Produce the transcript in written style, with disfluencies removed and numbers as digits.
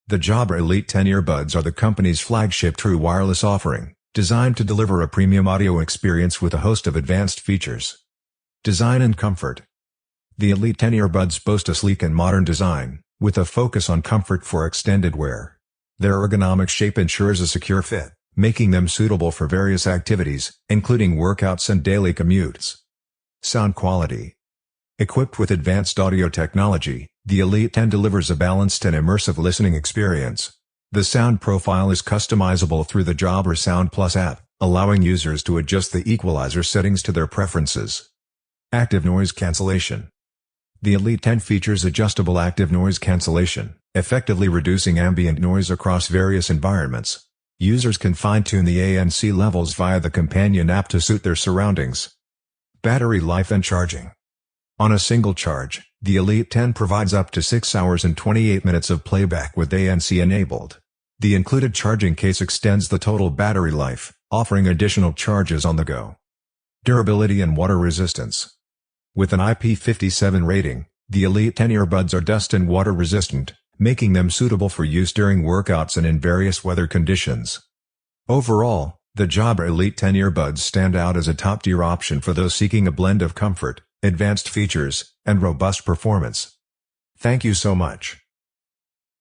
The Jebra Elite 10 earbuds are the company's flagship true wireless offering, designed to deliver a premium audio experience with a host of advanced features. Design and comfort. The Elite 10 earbuds boast a sleek and modern design, with a focus on comfort for extended wear. Their ergonomic shape ensures a secure fit, making them suitable for various activities, including workouts and daily commutes. Sound quality. Equipped with advanced audio technology, the Elite 10 delivers a balanced and immersive listening experience. The sound profile is customizable through the Jebra Sound Plus app, allowing users to adjust the equalizer settings to their preferences. Active noise cancellation. The Elite 10 features adjustable active noise cancellation, effectively reducing ambient noise across various environments. Users can fine-tune the ANC levels via the companion app to suit their surroundings. Battery life and charging. On a single charge, the Elite 10 provides up to 6 hours and 28 minutes of playback with ANC enabled. The included charging case extends the total battery life, offering additional charges on the go. Durability and water resistance. With an IP57 rating, the Elite 10 earbuds are dust and water resistant, making them suitable for use during workouts and in various weather conditions. Overall, the Jebra Elite 10 earbuds stand out as a top-tier option for those seeking a blend of comfort, advanced features, and robust performance. Thank you so much.